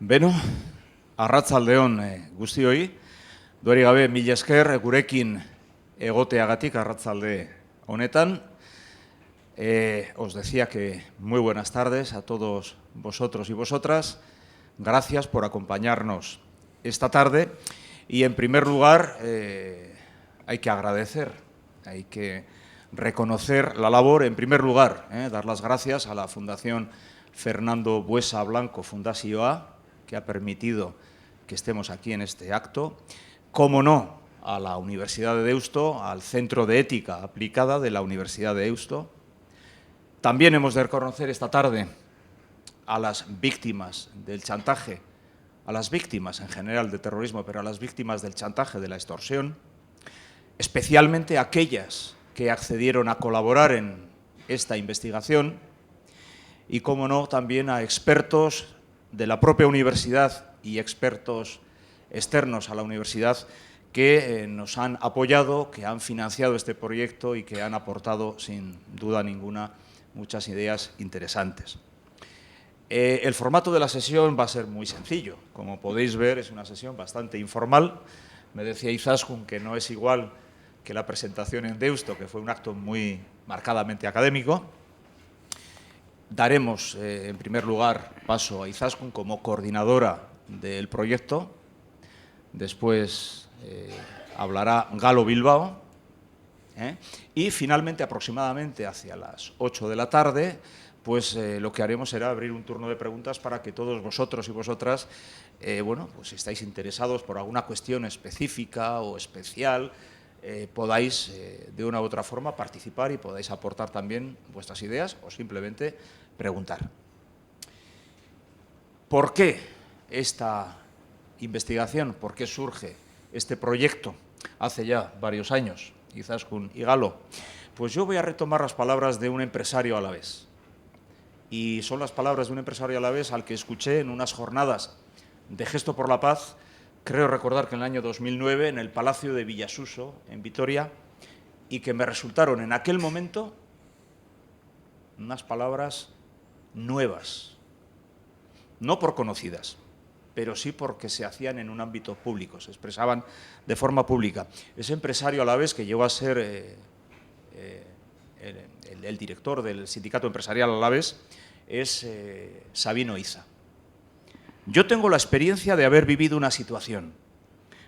Beno, arratzaldeon guztioi, duari gabe mila esker gurekin egoteagatik arratzalde honetan. Os decía que muy buenas tardes a todos vosotros y vosotras. Gracias por acompañarnos esta tarde. Y en primer lugar, hay que agradecer, hay que reconocer la labor, en primer lugar, dar las gracias a la Fundación Fernando Buesa Blanco Fundazioa, que ha permitido que estemos aquí en este acto. Cómo no, a la Universidad de Deusto, al Centro de Ética Aplicada de la Universidad de Deusto. También hemos de reconocer esta tarde a las víctimas del chantaje, a las víctimas en general de terrorismo, pero a las víctimas del chantaje, de la extorsión, especialmente aquellas que accedieron a colaborar en esta investigación y, cómo no, también a expertos de la propia universidad y expertos externos a la universidad que nos han apoyado, que han financiado este proyecto y que han aportado, sin duda ninguna, muchas ideas interesantes. El formato de la sesión va a ser muy sencillo. Como podéis ver, es una sesión bastante informal. Me decía Izaskun que no es igual que la presentación en Deusto, que fue un acto muy marcadamente académico. Daremos, en primer lugar, paso a Izaskun como coordinadora del proyecto. Después hablará Galo Bilbao. Y finalmente, aproximadamente hacia las 8 de la tarde, pues lo que haremos será abrir un turno de preguntas para que todos vosotros y vosotras, pues si estáis interesados por alguna cuestión específica o especial, podáis de una u otra forma participar y podáis aportar también vuestras ideas o simplemente preguntar. ¿Por qué esta investigación? ¿Por qué surge este proyecto hace ya varios años? Izaskun y Galo. Pues yo voy a retomar las palabras de un empresario alavés. Y son las palabras de un empresario alavés al que escuché en unas jornadas de Gesto por la Paz, creo recordar que en el año 2009, en el Palacio de Villasuso, en Vitoria, y que me resultaron en aquel momento unas palabras nuevas, no por conocidas, pero sí porque se hacían en un ámbito público, se expresaban de forma pública. Ese empresario alavés, que llegó a ser el director del Sindicato Empresarial Alavés, es Sabino Iza. Yo tengo la experiencia de haber vivido una situación.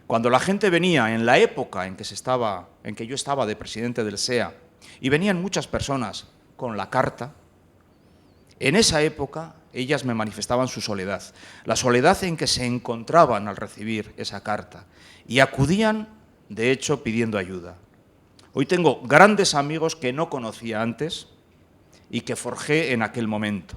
Cuando la gente venía, en la época en que yo estaba de presidente del SEA, y venían muchas personas con la carta, en esa época ellas me manifestaban su soledad, la soledad en que se encontraban al recibir esa carta, y acudían, de hecho, pidiendo ayuda. Hoy tengo grandes amigos que no conocía antes y que forjé en aquel momento.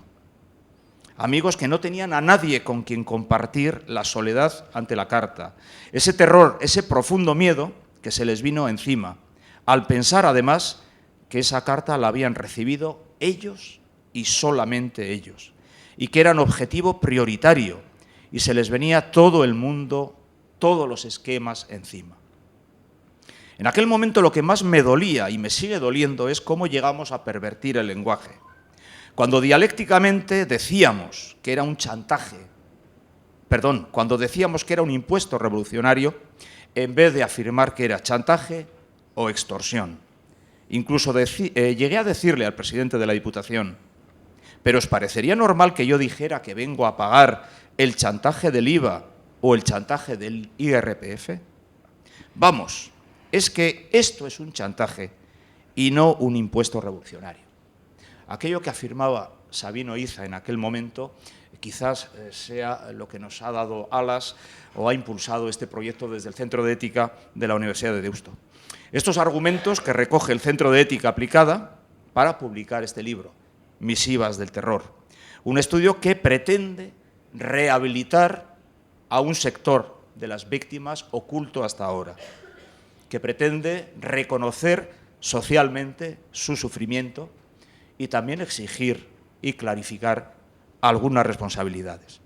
Amigos que no tenían a nadie con quien compartir la soledad ante la carta. Ese terror, ese profundo miedo que se les vino encima, al pensar además que esa carta la habían recibido ellos y solamente ellos, y que eran objetivo prioritario, y se les venía todo el mundo, todos los esquemas encima. En aquel momento lo que más me dolía y me sigue doliendo es cómo llegamos a pervertir el lenguaje. Cuando dialécticamente decíamos que era un chantaje, cuando decíamos que era un impuesto revolucionario, en vez de afirmar que era chantaje o extorsión. Incluso llegué a decirle al presidente de la Diputación: ¿pero os parecería normal que yo dijera que vengo a pagar el chantaje del IVA o el chantaje del IRPF? Vamos, es que esto es un chantaje y no un impuesto revolucionario. Aquello que afirmaba Sabino Iza en aquel momento quizás sea lo que nos ha dado alas o ha impulsado este proyecto desde el Centro de Ética de la Universidad de Deusto. Estos argumentos que recoge el Centro de Ética Aplicada para publicar este libro, Misivas del Terror, un estudio que pretende rehabilitar a un sector de las víctimas oculto hasta ahora, que pretende reconocer socialmente su sufrimiento y también exigir y clarificar algunas responsabilidades.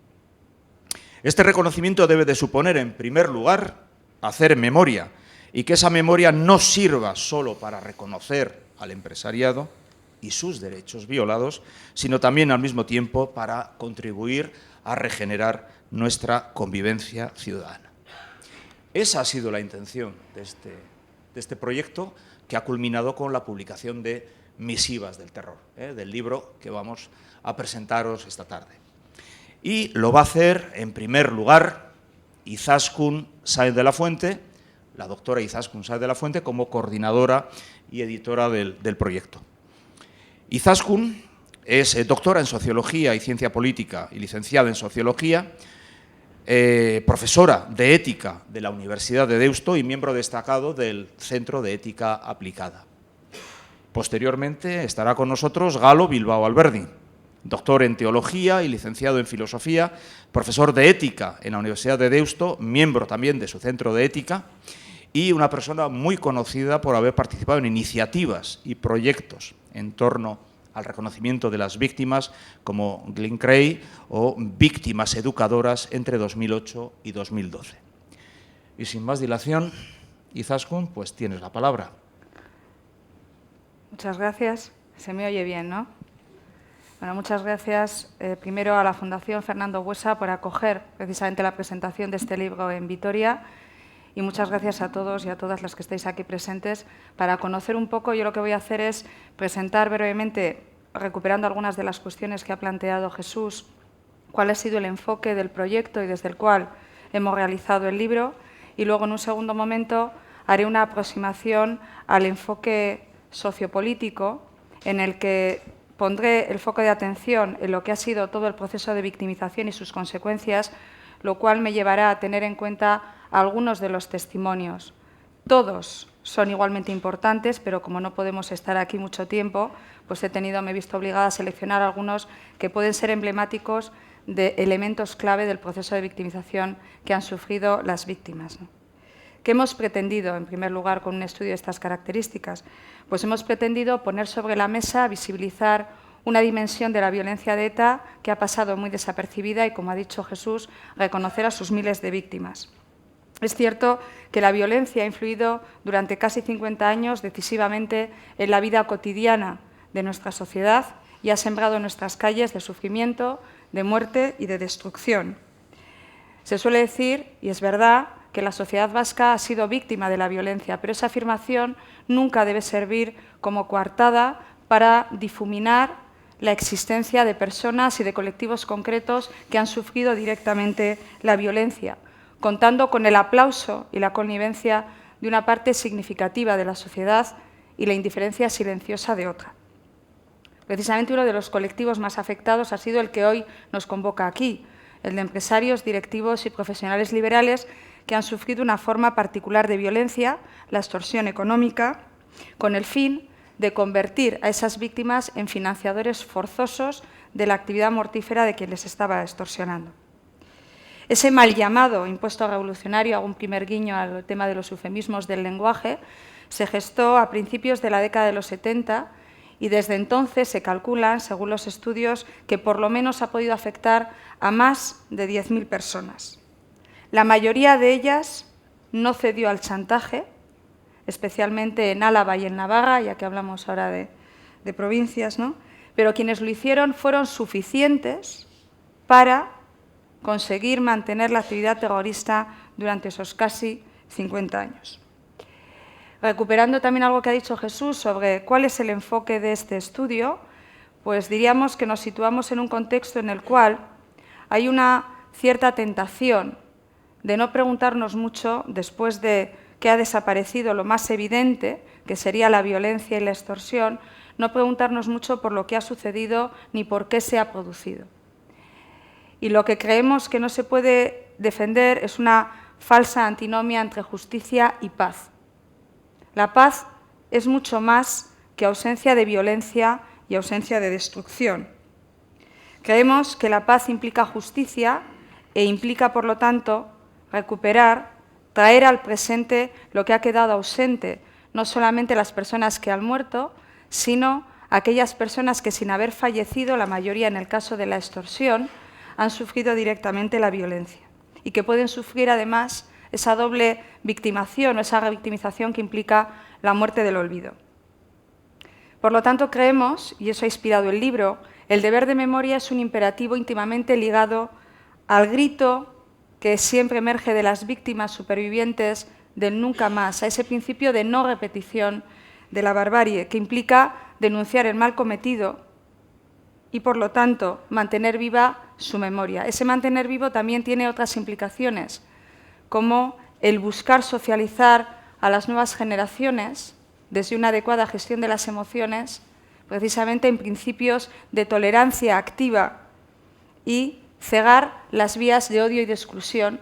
Este reconocimiento debe de suponer, en primer lugar, hacer memoria, y que esa memoria no sirva solo para reconocer al empresariado, y sus derechos violados, sino también al mismo tiempo para contribuir a regenerar nuestra convivencia ciudadana. Esa ha sido la intención de este proyecto, que ha culminado con la publicación de Misivas del Terror, del libro que vamos a presentaros esta tarde. Y lo va a hacer, en primer lugar, Izaskun Sáenz de la Fuente, la doctora Izaskun Sáenz de la Fuente, como coordinadora y editora del proyecto. Izaskun es doctora en Sociología y Ciencia Política y licenciada en Sociología, profesora de Ética de la Universidad de Deusto y miembro destacado del Centro de Ética Aplicada. Posteriormente estará con nosotros Galo Bilbao Alberdi, doctor en Teología y licenciado en Filosofía, profesor de Ética en la Universidad de Deusto, miembro también de su Centro de Ética y una persona muy conocida por haber participado en iniciativas y proyectos en torno al reconocimiento de las víctimas, como Glen Cray o Víctimas Educadoras entre 2008 y 2012. Y sin más dilación, Izaskun, pues tienes la palabra. Muchas gracias. Se me oye bien, ¿no? Bueno, muchas gracias primero a la Fundación Fernando Buesa por acoger precisamente la presentación de este libro en Vitoria, y muchas gracias a todos y a todas las que estáis aquí presentes. Para conocer un poco, yo lo que voy a hacer es presentar brevemente, recuperando algunas de las cuestiones que ha planteado Jesús, cuál ha sido el enfoque del proyecto y desde el cual hemos realizado el libro, y luego en un segundo momento haré una aproximación al enfoque sociopolítico, en el que pondré el foco de atención en lo que ha sido todo el proceso de victimización y sus consecuencias, lo cual me llevará a tener en cuenta algunos de los testimonios. Todos son igualmente importantes, pero como no podemos estar aquí mucho tiempo, pues me he visto obligada a seleccionar algunos que pueden ser emblemáticos de elementos clave del proceso de victimización que han sufrido las víctimas, ¿no? ¿Qué hemos pretendido, en primer lugar, con un estudio de estas características? Pues hemos pretendido poner sobre la mesa, visibilizar una dimensión de la violencia de ETA que ha pasado muy desapercibida y, como ha dicho Jesús, reconocer a sus miles de víctimas. Es cierto que la violencia ha influido durante casi 50 años decisivamente en la vida cotidiana de nuestra sociedad y ha sembrado en nuestras calles de sufrimiento, de muerte y de destrucción. Se suele decir, y es verdad, que la sociedad vasca ha sido víctima de la violencia, pero esa afirmación nunca debe servir como coartada para difuminar la existencia de personas y de colectivos concretos que han sufrido directamente la violencia, contando con el aplauso y la connivencia de una parte significativa de la sociedad y la indiferencia silenciosa de otra. Precisamente uno de los colectivos más afectados ha sido el que hoy nos convoca aquí, el de empresarios, directivos y profesionales liberales que han sufrido una forma particular de violencia, la extorsión económica, con el fin de convertir a esas víctimas en financiadores forzosos de la actividad mortífera de quien les estaba extorsionando. Ese mal llamado impuesto revolucionario, hago un primer guiño al tema de los eufemismos del lenguaje, se gestó a principios de la década de los 70 y desde entonces se calculan, según los estudios, que por lo menos ha podido afectar a más de 10.000 personas. La mayoría de ellas no cedió al chantaje, especialmente en Álava y en Navarra, ya que hablamos ahora de provincias, ¿no? Pero quienes lo hicieron fueron suficientes para conseguir mantener la actividad terrorista durante esos casi 50 años. Recuperando también algo que ha dicho Jesús sobre cuál es el enfoque de este estudio, pues diríamos que nos situamos en un contexto en el cual hay una cierta tentación de no preguntarnos mucho, después de que ha desaparecido lo más evidente, que sería la violencia y la extorsión, no preguntarnos mucho por lo que ha sucedido ni por qué se ha producido. Y lo que creemos que no se puede defender es una falsa antinomia entre justicia y paz. La paz es mucho más que ausencia de violencia y ausencia de destrucción. Creemos que la paz implica justicia e implica, por lo tanto, recuperar, traer al presente lo que ha quedado ausente, no solamente las personas que han muerto, sino aquellas personas que, sin haber fallecido, la mayoría en el caso de la extorsión, han sufrido directamente la violencia y que pueden sufrir además esa doble victimación o esa revictimización que implica la muerte del olvido. Por lo tanto, creemos, y eso ha inspirado el libro, el deber de memoria es un imperativo íntimamente ligado al grito que siempre emerge de las víctimas supervivientes del nunca más, a ese principio de no repetición de la barbarie, que implica denunciar el mal cometido y, por lo tanto, mantener viva su memoria. Ese mantener vivo también tiene otras implicaciones, como el buscar socializar a las nuevas generaciones desde una adecuada gestión de las emociones, precisamente en principios de tolerancia activa, y cegar las vías de odio y de exclusión,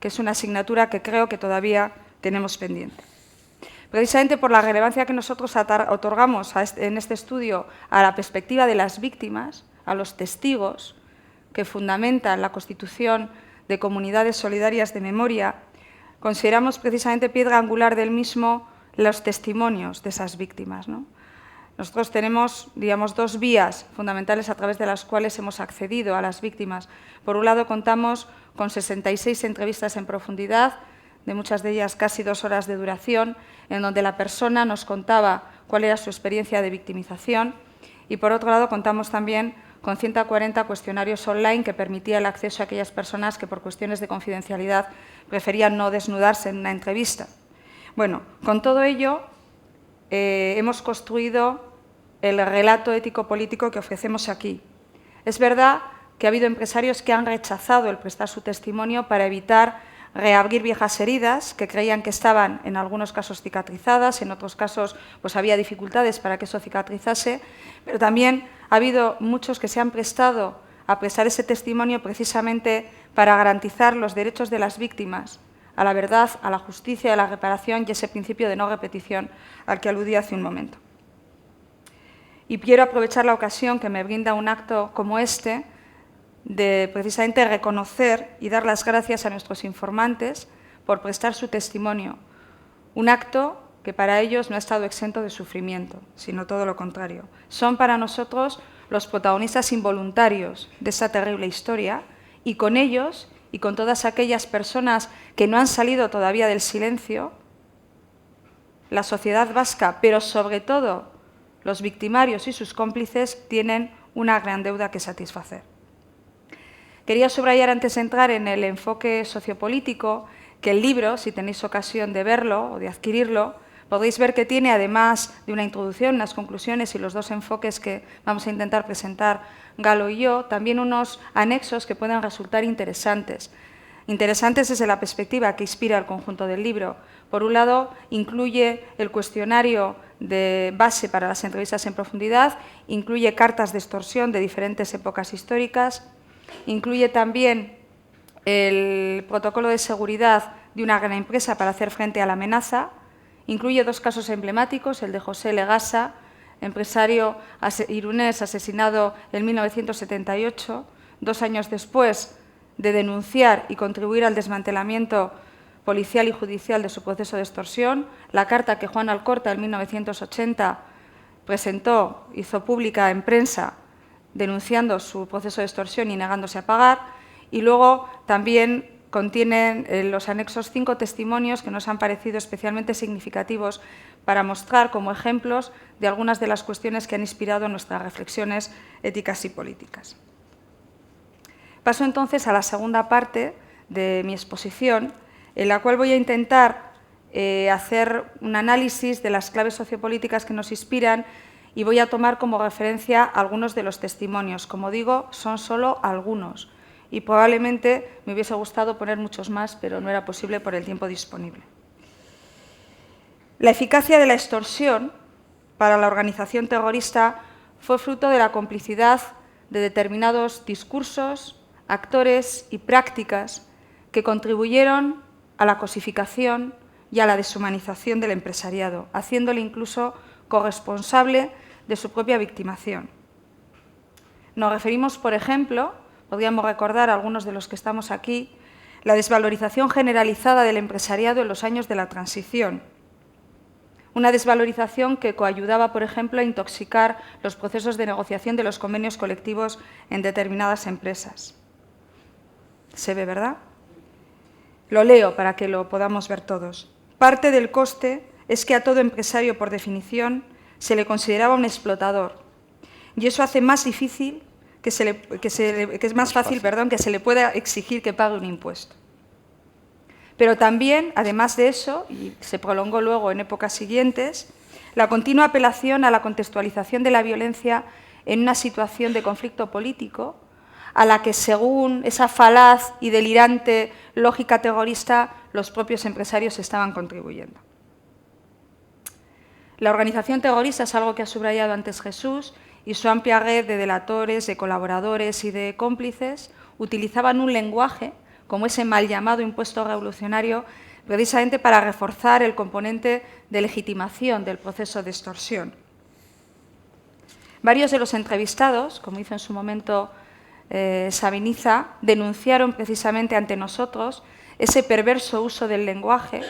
que es una asignatura que creo que todavía tenemos pendiente. Precisamente por la relevancia que nosotros otorgamos en este estudio a la perspectiva de las víctimas, a los testigos que fundamentan la constitución de comunidades solidarias de memoria, consideramos precisamente piedra angular del mismo los testimonios de esas víctimas, ¿no? Nosotros tenemos, digamos, dos vías fundamentales a través de las cuales hemos accedido a las víctimas. Por un lado, contamos con 66 entrevistas en profundidad, de muchas de ellas casi 2 horas de duración, en donde la persona nos contaba cuál era su experiencia de victimización. Y por otro lado, contamos también con 140 cuestionarios online que permitía el acceso a aquellas personas que por cuestiones de confidencialidad preferían no desnudarse en una entrevista. Bueno, con todo ello hemos construido el relato ético-político que ofrecemos aquí. Es verdad que ha habido empresarios que han rechazado el prestar su testimonio para evitar reabrir viejas heridas que creían que estaban en algunos casos cicatrizadas, en otros casos pues había dificultades para que eso cicatrizase, pero también ha habido muchos que se han prestado a prestar ese testimonio precisamente para garantizar los derechos de las víctimas, a la verdad, a la justicia, a la reparación y ese principio de no repetición al que aludí hace un momento. Y quiero aprovechar la ocasión que me brinda un acto como este de precisamente reconocer y dar las gracias a nuestros informantes por prestar su testimonio. Un acto que para ellos no ha estado exento de sufrimiento, sino todo lo contrario. Son para nosotros los protagonistas involuntarios de esta terrible historia y con ellos y con todas aquellas personas que no han salido todavía del silencio, la sociedad vasca, pero sobre todo los victimarios y sus cómplices, tienen una gran deuda que satisfacer. Quería subrayar antes de entrar en el enfoque sociopolítico que el libro, si tenéis ocasión de verlo o de adquirirlo, podéis ver que tiene, además de una introducción, unas conclusiones y los dos enfoques que vamos a intentar presentar Galo y yo, también unos anexos que pueden resultar interesantes. Interesantes desde la perspectiva que inspira el conjunto del libro. Por un lado, incluye el cuestionario de base para las entrevistas en profundidad, incluye cartas de extorsión de diferentes épocas históricas, incluye también el protocolo de seguridad de una gran empresa para hacer frente a la amenaza, incluye 2 casos emblemáticos, el de José Legasa, empresario irunés asesinado en 1978, 2 años después de denunciar y contribuir al desmantelamiento policial y judicial de su proceso de extorsión, la carta que Juan Alcorta en 1980 presentó, hizo pública en prensa, denunciando su proceso de extorsión y negándose a pagar, y luego también contienen los anexos 5 testimonios que nos han parecido especialmente significativos para mostrar como ejemplos de algunas de las cuestiones que han inspirado nuestras reflexiones éticas y políticas. Paso entonces a la segunda parte de mi exposición, en la cual voy a intentar hacer un análisis de las claves sociopolíticas que nos inspiran y voy a tomar como referencia algunos de los testimonios. Como digo, son solo algunos y probablemente me hubiese gustado poner muchos más, pero no era posible por el tiempo disponible. La eficacia de la extorsión para la organización terrorista fue fruto de la complicidad de determinados discursos, actores y prácticas que contribuyeron a la cosificación y a la deshumanización del empresariado, haciéndole incluso corresponsable de su propia victimación. Nos referimos, por ejemplo, podríamos recordar a algunos de los que estamos aquí, la desvalorización generalizada del empresariado en los años de la transición. Una desvalorización que coayudaba, por ejemplo, a intoxicar los procesos de negociación de los convenios colectivos en determinadas empresas. Se ve, ¿verdad? Lo leo para que lo podamos ver todos. Parte del coste es que a todo empresario, por definición, se le consideraba un explotador. Y eso hace más difícil que es más fácil que se le pueda exigir que pague un impuesto. Pero también, además de eso, y se prolongó luego en épocas siguientes, la continua apelación a la contextualización de la violencia en una situación de conflicto político, a la que, según esa falaz y delirante lógica terrorista, los propios empresarios estaban contribuyendo. La organización terrorista es algo que ha subrayado antes Jesús, y su amplia red de delatores, de colaboradores y de cómplices utilizaban un lenguaje, como ese mal llamado impuesto revolucionario, precisamente para reforzar el componente de legitimación del proceso de extorsión. Varios de los entrevistados, como hizo en su momento Sabiniza, denunciaron precisamente ante nosotros ese perverso uso del lenguaje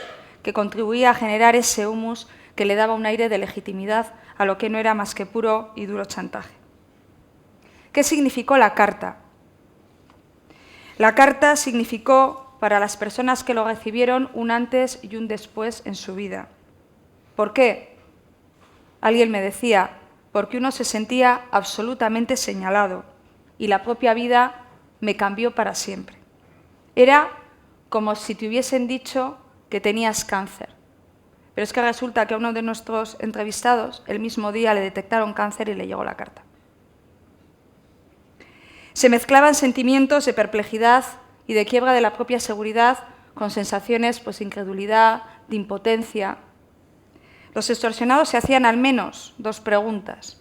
que contribuía a generar ese humus que le daba un aire de legitimidad a lo que no era más que puro y duro chantaje. ¿Qué significó la carta? La carta significó para las personas que lo recibieron un antes y un después en su vida. ¿Por qué? Alguien me decía, porque uno se sentía absolutamente señalado y la propia vida me cambió para siempre. Era como si te hubiesen dicho que tenías cáncer. Pero es que resulta que a uno de nuestros entrevistados el mismo día le detectaron cáncer y le llegó la carta. Se mezclaban sentimientos de perplejidad y de quiebra de la propia seguridad con sensaciones de incredulidad, de impotencia. Los extorsionados se hacían al menos dos preguntas.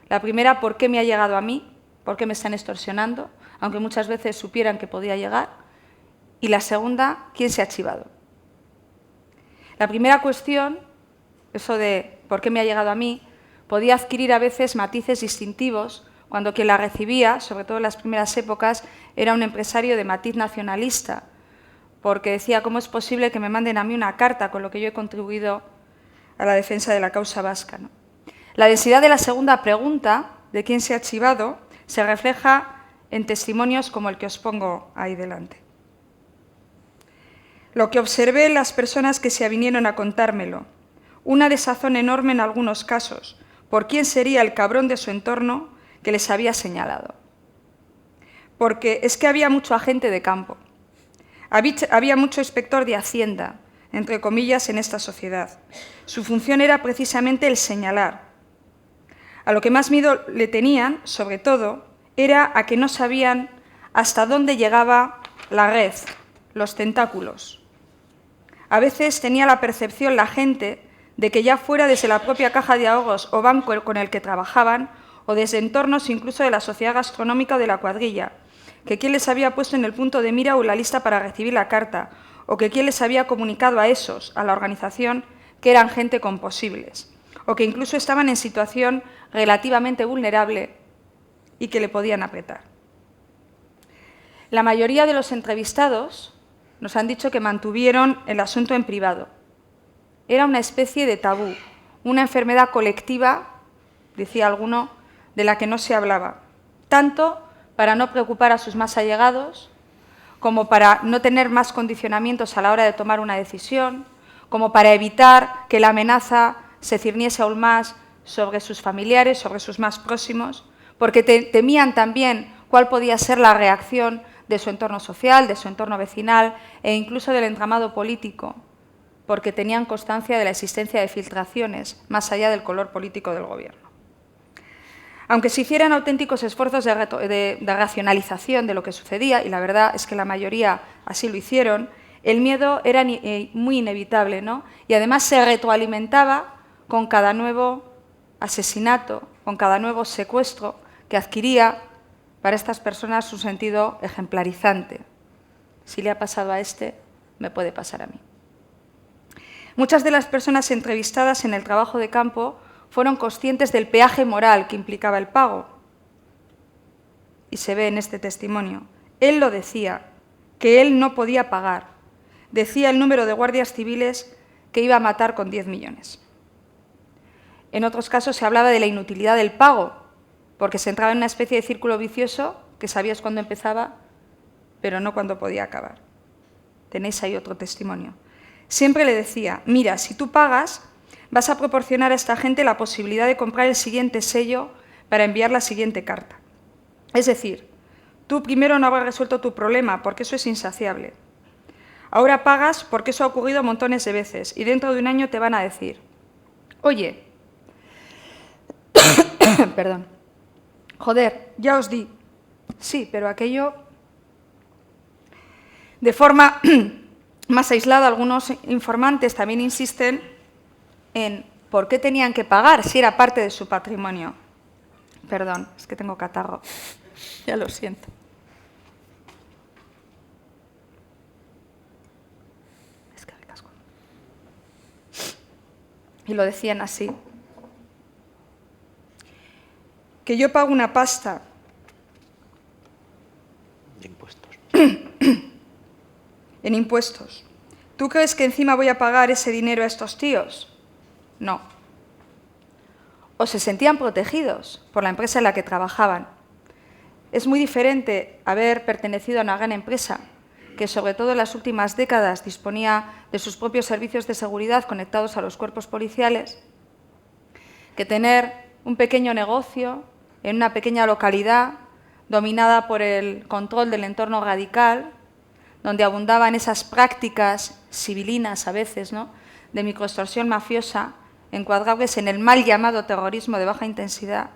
La primera, ¿por qué me ha llegado a mí? ¿Por qué me están extorsionando? Aunque muchas veces supieran que podía llegar. Y la segunda, ¿quién se ha chivado? La primera cuestión, eso de ¿por qué me ha llegado a mí?, podía adquirir a veces matices distintivos cuando quien la recibía, sobre todo en las primeras épocas, era un empresario de matiz nacionalista, porque decía, ¿cómo es posible que me manden a mí una carta con lo que yo he contribuido a la defensa de la causa vasca, ¿no? La densidad de la segunda pregunta, de quién se ha chivado, se refleja en testimonios como el que os pongo ahí delante. Lo que observé en las personas que se avinieron a contármelo, una desazón enorme en algunos casos, por quién sería el cabrón de su entorno que les había señalado. Porque es que había mucho agente de campo, había mucho inspector de Hacienda, entre comillas, en esta sociedad. Su función era precisamente el señalar. A lo que más miedo le tenían, sobre todo, era a que no sabían hasta dónde llegaba la red, los tentáculos. A veces tenía la percepción la gente de que ya fuera desde la propia caja de ahorros o banco con el que trabajaban, o desde entornos incluso de la sociedad gastronómica o de la cuadrilla, que quién les había puesto en el punto de mira o en la lista para recibir la carta, o que quién les había comunicado a esos, a la organización, que eran gente con posibles, o que incluso estaban en situación relativamente vulnerable y que le podían apretar. La mayoría de los entrevistados nos han dicho que mantuvieron el asunto en privado. Era una especie de tabú, una enfermedad colectiva, decía alguno, de la que no se hablaba, tanto para no preocupar a sus más allegados, como para no tener más condicionamientos a la hora de tomar una decisión, como para evitar que la amenaza se cirniese aún más sobre sus familiares, sobre sus más próximos, porque temían también cuál podía ser la reacción de su entorno social, de su entorno vecinal e incluso del entramado político, porque tenían constancia de la existencia de filtraciones más allá del color político del gobierno. Aunque se hicieran auténticos esfuerzos de racionalización de lo que sucedía, y la verdad es que la mayoría así lo hicieron, el miedo era muy inevitable, ¿no? Y además se retroalimentaba con cada nuevo asesinato, con cada nuevo secuestro que adquiría para estas personas un sentido ejemplarizante. Si le ha pasado a este, me puede pasar a mí. Muchas de las personas entrevistadas en el trabajo de campo fueron conscientes del peaje moral que implicaba el pago. Y se ve en este testimonio. Él lo decía, que él no podía pagar. Decía el número de guardias civiles que iba a matar con 10 millones. En otros casos se hablaba de la inutilidad del pago, porque se entraba en una especie de círculo vicioso que sabías cuándo empezaba, pero no cuándo podía acabar. Tenéis ahí otro testimonio. Siempre le decía, mira, si tú pagas, vas a proporcionar a esta gente la posibilidad de comprar el siguiente sello para enviar la siguiente carta. Es decir, tú primero no habrás resuelto tu problema, porque eso es insaciable. Ahora pagas porque eso ha ocurrido montones de veces y dentro de un año te van a decir, oye, perdón, joder, ya os di. Sí, pero aquello, de forma más aislada, algunos informantes también insisten en por qué tenían que pagar si era parte de su patrimonio. Perdón, es que tengo catarro, ya lo siento. Es que me casco. Y lo decían así. Que yo pago una pasta de impuestos. En impuestos. ¿Tú crees que encima voy a pagar ese dinero a estos tíos? No. O se sentían protegidos por la empresa en la que trabajaban. Es muy diferente haber pertenecido a una gran empresa, que sobre todo en las últimas décadas disponía de sus propios servicios de seguridad conectados a los cuerpos policiales, que tener un pequeño negocio en una pequeña localidad dominada por el control del entorno radical, donde abundaban esas prácticas civilinas a veces, ¿no?, de microextorsión mafiosa, encuadrables en el mal llamado terrorismo de baja intensidad,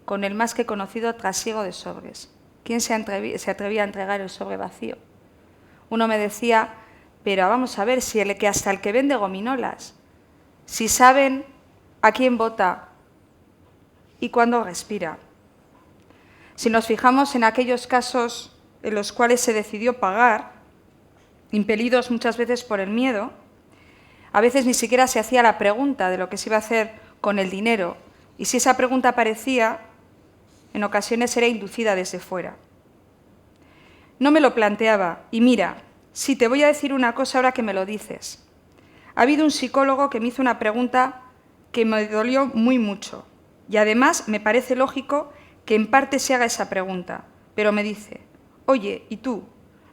con el más que conocido trasiego de sobres. ¿Quién se atrevía a entregar el sobre vacío? Uno me decía, pero vamos a ver, si hasta el que vende gominolas, si saben a quién vota y cuándo respira. Si nos fijamos en aquellos casos en los cuales se decidió pagar, impelidos muchas veces por el miedo, a veces ni siquiera se hacía la pregunta de lo que se iba a hacer con el dinero, y si esa pregunta aparecía, en ocasiones era inducida desde fuera. No me lo planteaba, y mira, si te voy a decir una cosa ahora que me lo dices. Ha habido un psicólogo que me hizo una pregunta que me dolió muy mucho, y además me parece lógico que en parte se haga esa pregunta, pero me dice, oye, ¿y tú?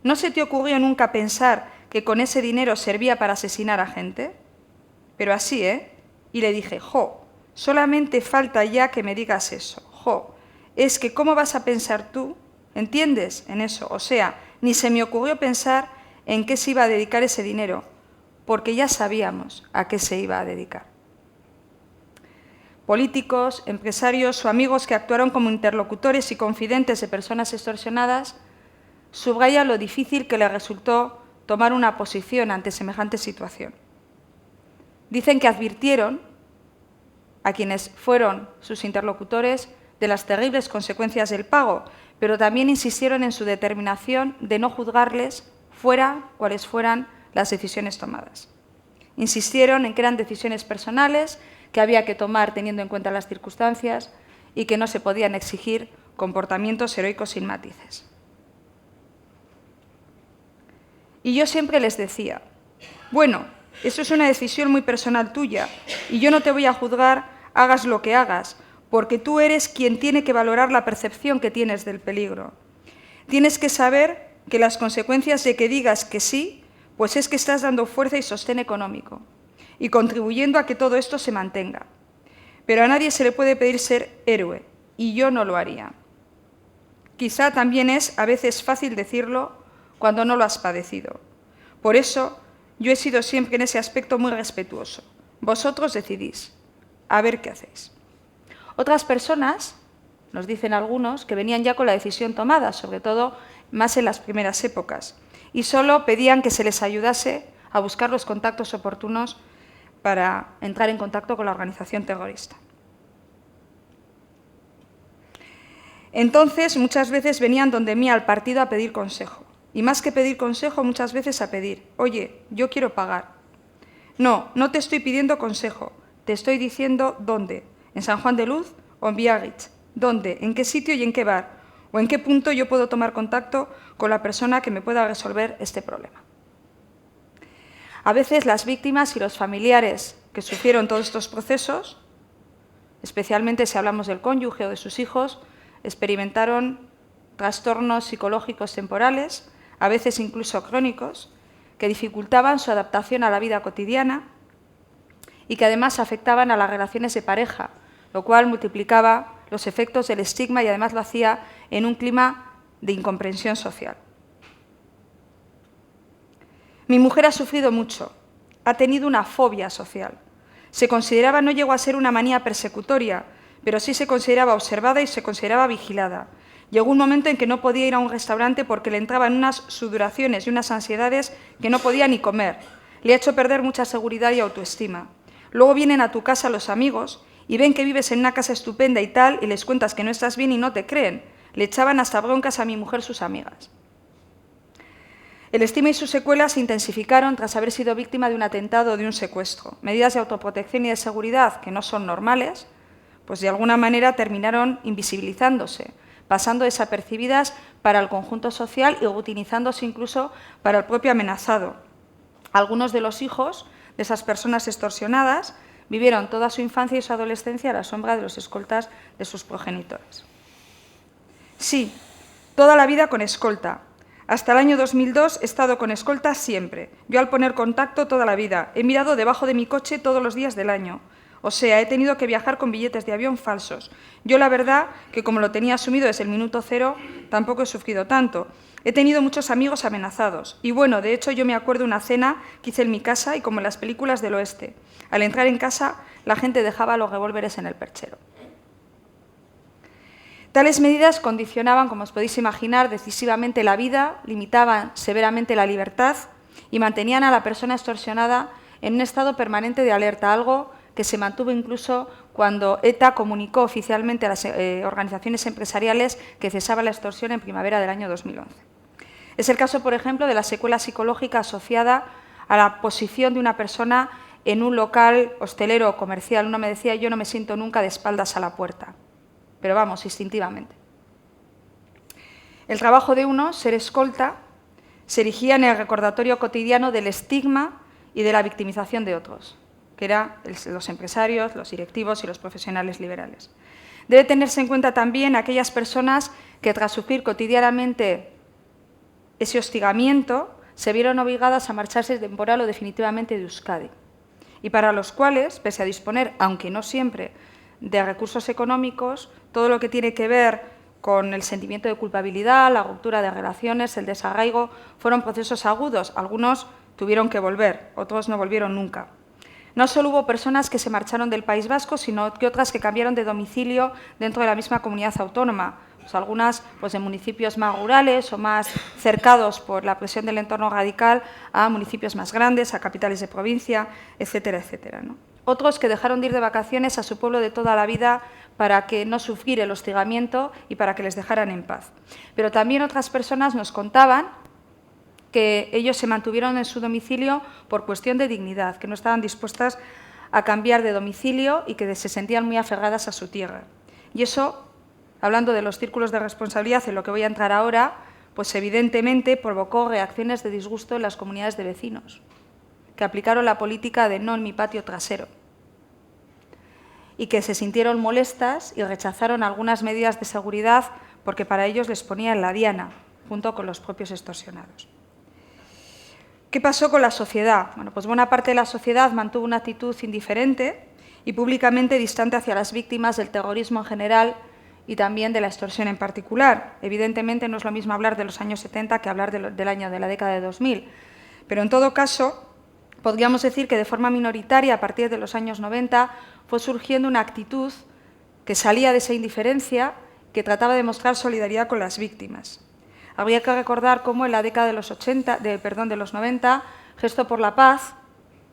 ¿No se te ocurrió nunca pensar que con ese dinero servía para asesinar a gente? Pero así, ¿eh? Y le dije, jo, solamente falta ya que me digas eso, jo, es que ¿cómo vas a pensar tú? ¿Entiendes? En eso, o sea, ni se me ocurrió pensar en qué se iba a dedicar ese dinero, porque ya sabíamos a qué se iba a dedicar. Políticos, empresarios o amigos que actuaron como interlocutores y confidentes de personas extorsionadas subrayan lo difícil que les resultó tomar una posición ante semejante situación. Dicen que advirtieron a quienes fueron sus interlocutores de las terribles consecuencias del pago, pero también insistieron en su determinación de no juzgarles fuera cuales fueran las decisiones tomadas. Insistieron en que eran decisiones personales, que había que tomar teniendo en cuenta las circunstancias y que no se podían exigir comportamientos heroicos sin matices. Y yo siempre les decía, bueno, eso es una decisión muy personal tuya y yo no te voy a juzgar, hagas lo que hagas, porque tú eres quien tiene que valorar la percepción que tienes del peligro. Tienes que saber que las consecuencias de que digas que sí, pues es que estás dando fuerza y sostén económico y contribuyendo a que todo esto se mantenga. Pero a nadie se le puede pedir ser héroe, y yo no lo haría. Quizá también es a veces fácil decirlo cuando no lo has padecido. Por eso, yo he sido siempre en ese aspecto muy respetuoso. Vosotros decidís, a ver qué hacéis. Otras personas, nos dicen algunos, que venían ya con la decisión tomada, sobre todo más en las primeras épocas, y solo pedían que se les ayudase a buscar los contactos oportunos para entrar en contacto con la organización terrorista. Entonces, muchas veces venían donde mí al partido a pedir consejo. Y más que pedir consejo, muchas veces a pedir, oye, yo quiero pagar. No, no te estoy pidiendo consejo, te estoy diciendo dónde, en San Juan de Luz o en Biarritz, dónde, en qué sitio y en qué bar, o en qué punto yo puedo tomar contacto con la persona que me pueda resolver este problema. A veces las víctimas y los familiares que sufrieron todos estos procesos, especialmente si hablamos del cónyuge o de sus hijos, experimentaron trastornos psicológicos temporales, a veces incluso crónicos, que dificultaban su adaptación a la vida cotidiana y que además afectaban a las relaciones de pareja, lo cual multiplicaba los efectos del estigma y además lo hacía en un clima de incomprensión social. Mi mujer ha sufrido mucho, ha tenido una fobia social. Se consideraba, no llegó a ser una manía persecutoria, pero sí se consideraba observada y se consideraba vigilada. Llegó un momento en que no podía ir a un restaurante porque le entraban unas sudoraciones y unas ansiedades que no podía ni comer. Le ha hecho perder mucha seguridad y autoestima. Luego vienen a tu casa los amigos y ven que vives en una casa estupenda y tal, y les cuentas que no estás bien y no te creen. Le echaban hasta broncas a mi mujer sus amigas. El estigma y sus secuelas se intensificaron tras haber sido víctima de un atentado o de un secuestro. Medidas de autoprotección y de seguridad que no son normales, pues de alguna manera terminaron invisibilizándose, pasando desapercibidas para el conjunto social y rutinizándose incluso para el propio amenazado. Algunos de los hijos de esas personas extorsionadas vivieron toda su infancia y su adolescencia a la sombra de los escoltas de sus progenitores. Sí, toda la vida con escolta. Hasta el año 2002 he estado con escolta siempre. Yo al poner contacto toda la vida. He mirado debajo de mi coche todos los días del año. O sea, he tenido que viajar con billetes de avión falsos. Yo la verdad que como lo tenía asumido desde el minuto cero, tampoco he sufrido tanto. He tenido muchos amigos amenazados. Y bueno, de hecho yo me acuerdo de una cena que hice en mi casa y como en las películas del oeste. Al entrar en casa, la gente dejaba los revólveres en el perchero. Tales medidas condicionaban, como os podéis imaginar, decisivamente la vida, limitaban severamente la libertad y mantenían a la persona extorsionada en un estado permanente de alerta, algo que se mantuvo incluso cuando ETA comunicó oficialmente a las organizaciones empresariales que cesaba la extorsión en primavera del año 2011. Es el caso, por ejemplo, de la secuela psicológica asociada a la posición de una persona en un local hostelero o comercial. Uno me decía, yo no me siento nunca de espaldas a la puerta, pero vamos, instintivamente. El trabajo de uno, ser escolta, se erigía en el recordatorio cotidiano del estigma y de la victimización de otros, que eran los empresarios, los directivos y los profesionales liberales. Debe tenerse en cuenta también aquellas personas que tras sufrir cotidianamente ese hostigamiento se vieron obligadas a marcharse temporal o definitivamente de Euskadi, y para los cuales, pese a disponer, aunque no siempre, de recursos económicos, todo lo que tiene que ver con el sentimiento de culpabilidad, la ruptura de relaciones, el desarraigo, fueron procesos agudos. Algunos tuvieron que volver, otros no volvieron nunca. No solo hubo personas que se marcharon del País Vasco, sino que otras que cambiaron de domicilio dentro de la misma comunidad autónoma. Pues algunas de municipios más rurales o más cercados por la presión del entorno radical a municipios más grandes, a capitales de provincia, etcétera, etcétera, ¿no? Otros que dejaron de ir de vacaciones a su pueblo de toda la vida para que no sufrir el hostigamiento y para que les dejaran en paz. Pero también otras personas nos contaban que ellos se mantuvieron en su domicilio por cuestión de dignidad, que no estaban dispuestas a cambiar de domicilio y que se sentían muy aferradas a su tierra. Y eso, hablando de los círculos de responsabilidad, en lo que voy a entrar ahora, pues evidentemente provocó reacciones de disgusto en las comunidades de vecinos, que aplicaron la política de no en mi patio trasero y que se sintieron molestas y rechazaron algunas medidas de seguridad porque para ellos les ponía en la diana, junto con los propios extorsionados. ¿Qué pasó con la sociedad? Bueno, pues buena parte de la sociedad mantuvo una actitud indiferente y públicamente distante hacia las víctimas del terrorismo en general y también de la extorsión en particular. Evidentemente no es lo mismo hablar de los años 70 que hablar de la década de 2000, pero en todo caso podríamos decir que de forma minoritaria, a partir de los años 90, fue surgiendo una actitud que salía de esa indiferencia, que trataba de mostrar solidaridad con las víctimas. Habría que recordar cómo en la década de los 90, Gesto por la Paz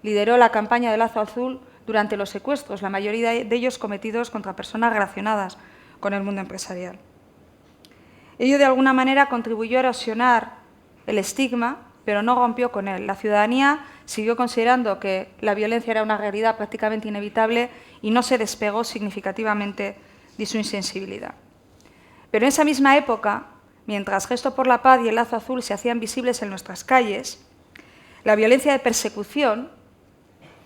lideró la campaña de Lazo Azul durante los secuestros, la mayoría de ellos cometidos contra personas relacionadas con el mundo empresarial. Ello de alguna manera contribuyó a erosionar el estigma, pero no rompió con él. La ciudadanía siguió considerando que la violencia era una realidad prácticamente inevitable y no se despegó significativamente de su insensibilidad. Pero en esa misma época, mientras Gesto por la Paz y el Lazo Azul se hacían visibles en nuestras calles, la violencia de persecución,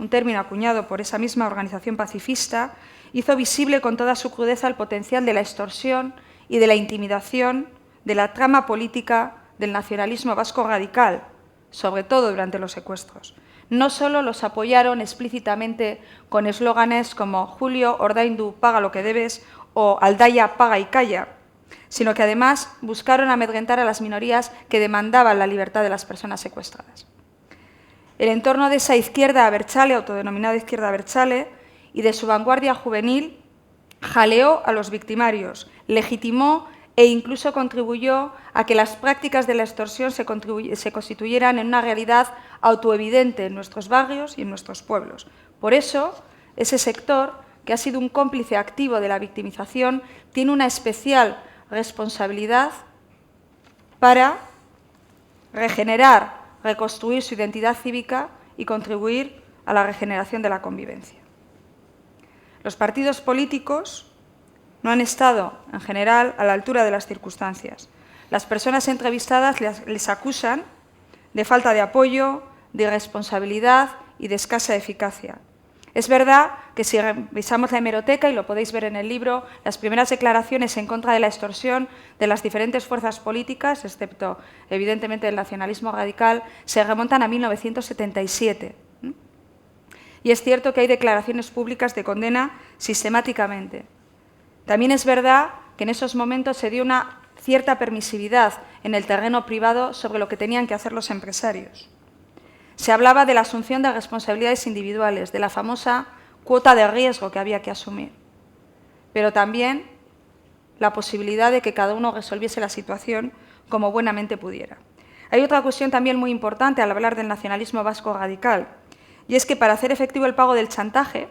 un término acuñado por esa misma organización pacifista, hizo visible con toda su crudeza el potencial de la extorsión y de la intimidación de la trama política del nacionalismo vasco radical, sobre todo durante los secuestros. no solo los apoyaron explícitamente con eslóganes como Julio Ordaindu, paga lo que debes, o Aldaya, paga y calla, sino que además buscaron amedrentar a las minorías que demandaban la libertad de las personas secuestradas. El entorno de esa izquierda abertzale, autodenominada izquierda abertzale, y de su vanguardia juvenil, jaleó a los victimarios, legitimó e incluso contribuyó a que las prácticas de la extorsión se constituyeran en una realidad autoevidente en nuestros barrios y en nuestros pueblos. Por eso, ese sector, que ha sido un cómplice activo de la victimización, tiene una especial responsabilidad para regenerar, reconstruir su identidad cívica y contribuir a la regeneración de la convivencia. Los partidos políticos no han estado, en general, a la altura de las circunstancias. Las personas entrevistadas les acusan de falta de apoyo, de irresponsabilidad y de escasa eficacia. Es verdad que si revisamos la hemeroteca, y lo podéis ver en el libro, las primeras declaraciones en contra de la extorsión de las diferentes fuerzas políticas, excepto evidentemente el nacionalismo radical, se remontan a 1977. Y es cierto que hay declaraciones públicas de condena sistemáticamente. También es verdad que en esos momentos se dio una cierta permisividad en el terreno privado sobre lo que tenían que hacer los empresarios. Se hablaba de la asunción de responsabilidades individuales, de la famosa cuota de riesgo que había que asumir, pero también la posibilidad de que cada uno resolviese la situación como buenamente pudiera. Hay otra cuestión también muy importante al hablar del nacionalismo vasco radical, y es que para hacer efectivo el pago del chantaje,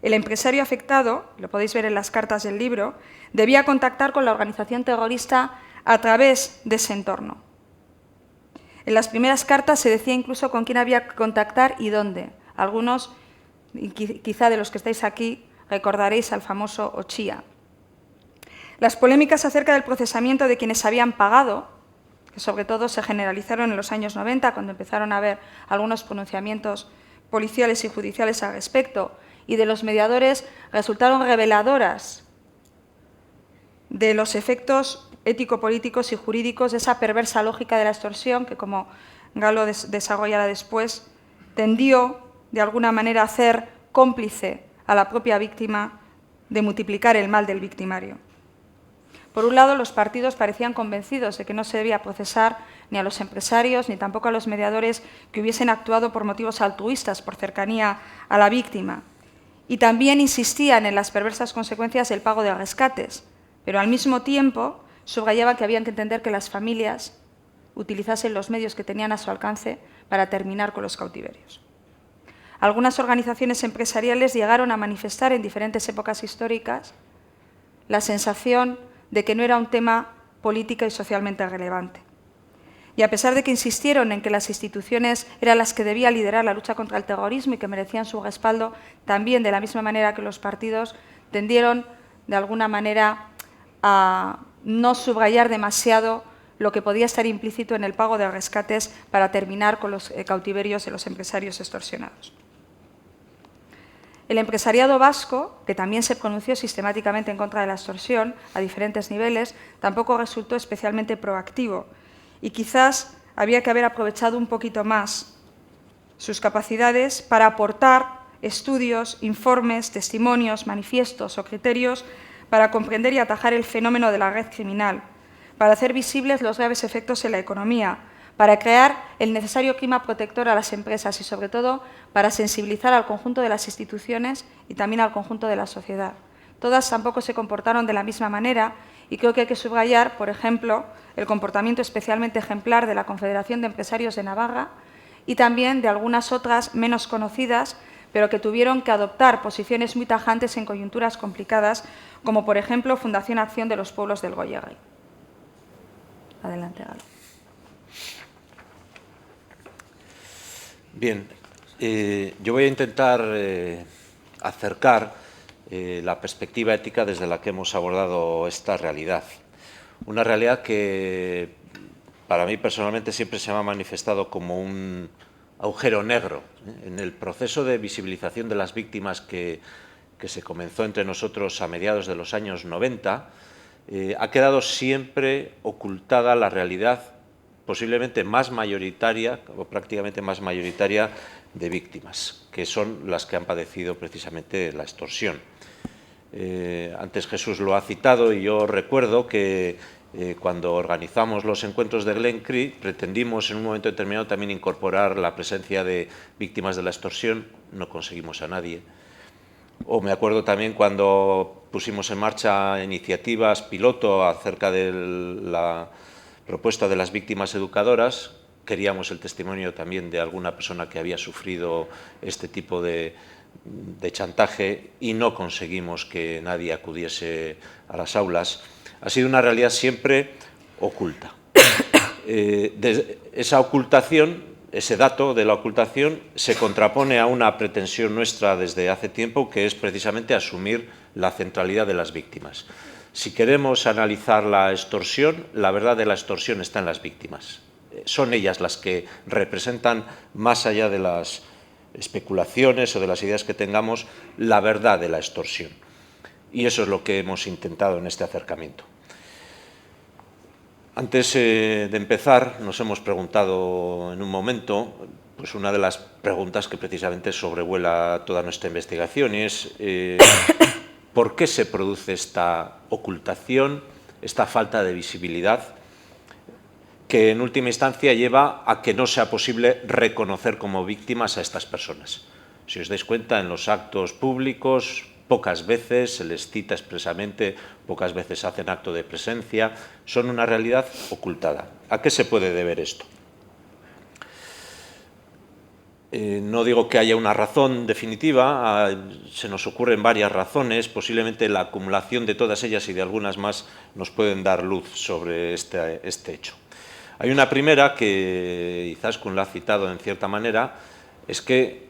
el empresario afectado, lo podéis ver en las cartas del libro, debía contactar con la organización terrorista a través de ese entorno. En las primeras cartas se decía incluso con quién había que contactar y dónde. Algunos, quizá de los que estáis aquí, recordaréis al famoso Ochía. Las polémicas acerca del procesamiento de quienes habían pagado, que sobre todo se generalizaron en los años 90, cuando empezaron a haber algunos pronunciamientos policiales y judiciales al respecto, y de los mediadores, resultaron reveladoras de los efectos ético-políticos y jurídicos de esa perversa lógica de la extorsión que, como Galo desarrollará después, tendió de alguna manera a hacer cómplice a la propia víctima de multiplicar el mal del victimario. Por un lado, los partidos parecían convencidos de que no se debía procesar ni a los empresarios ni tampoco a los mediadores que hubiesen actuado por motivos altruistas, por cercanía a la víctima. Y también insistían en las perversas consecuencias del pago de rescates, pero al mismo tiempo subrayaban que habían que entender que las familias utilizasen los medios que tenían a su alcance para terminar con los cautiverios. Algunas organizaciones empresariales llegaron a manifestar en diferentes épocas históricas la sensación de que no era un tema política y socialmente relevante. Y a pesar de que insistieron en que las instituciones eran las que debían liderar la lucha contra el terrorismo y que merecían su respaldo, también de la misma manera que los partidos tendieron de alguna manera a no subrayar demasiado lo que podía estar implícito en el pago de rescates para terminar con los cautiverios de los empresarios extorsionados. El empresariado vasco, que también se pronunció sistemáticamente en contra de la extorsión a diferentes niveles, tampoco resultó especialmente proactivo y quizás había que haber aprovechado un poquito más sus capacidades para aportar estudios, informes, testimonios, manifiestos o criterios para comprender y atajar el fenómeno de la red criminal, para hacer visibles los graves efectos en la economía, para crear el necesario clima protector a las empresas y, sobre todo, para sensibilizar al conjunto de las instituciones y también al conjunto de la sociedad. Todas tampoco se comportaron de la misma manera y creo que hay que subrayar, por ejemplo, el comportamiento especialmente ejemplar de la Confederación de Empresarios de Navarra y también de algunas otras menos conocidas, pero que tuvieron que adoptar posiciones muy tajantes en coyunturas complicadas, como por ejemplo Fundación Acción de los Pueblos del Goierri. Adelante, Galo. Bien, yo voy a intentar acercar la perspectiva ética desde la que hemos abordado esta realidad. Una realidad que para mí personalmente siempre se me ha manifestado como un agujero negro. En el proceso de visibilización de las víctimas que se comenzó entre nosotros a mediados de los años 90, ha quedado siempre ocultada la realidad posiblemente más mayoritaria o prácticamente más mayoritaria de víctimas, que son las que han padecido precisamente la extorsión. Antes Jesús lo ha citado y yo recuerdo que cuando organizamos los encuentros de Glen Creek pretendimos en un momento determinado también incorporar la presencia de víctimas de la extorsión, no conseguimos a nadie. O me acuerdo también cuando pusimos en marcha iniciativas piloto acerca de la propuesta de las víctimas educadoras, queríamos el testimonio también de alguna persona que había sufrido este tipo de chantaje y no conseguimos que nadie acudiese a las aulas. Ha sido una realidad siempre oculta. Esa ocultación, ese dato de la ocultación, se contrapone a una pretensión nuestra desde hace tiempo, que es precisamente asumir la centralidad de las víctimas. Si queremos analizar la extorsión, la verdad de la extorsión está en las víctimas. Son ellas las que representan, más allá de las especulaciones o de las ideas que tengamos, la verdad de la extorsión. Y eso es lo que hemos intentado en este acercamiento. Antes de empezar, nos hemos preguntado en un momento, pues una de las preguntas que precisamente sobrevuela toda nuestra investigación, y es ¿por qué se produce esta ocultación, esta falta de visibilidad, que en última instancia lleva a que no sea posible reconocer como víctimas a estas personas? Si os dais cuenta, en los actos públicos pocas veces se les cita expresamente, pocas veces hacen acto de presencia, son una realidad ocultada. ¿A qué se puede deber esto? No digo que haya una razón definitiva, se nos ocurren varias razones, posiblemente la acumulación de todas ellas y de algunas más nos pueden dar luz sobre este hecho. Hay una primera que Izaskun la ha citado en cierta manera, es que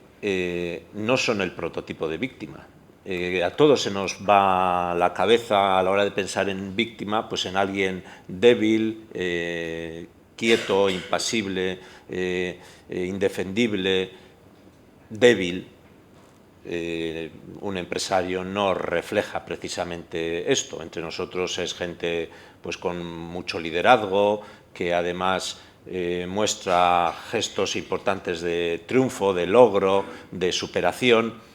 no son el prototipo de víctima. A todos se nos va la cabeza a la hora de pensar en víctima, pues en alguien débil, quieto, impasible, indefendible, débil. Un empresario no refleja precisamente esto. Entre nosotros es gente pues con mucho liderazgo, que además muestra gestos importantes de triunfo, de logro, de superación.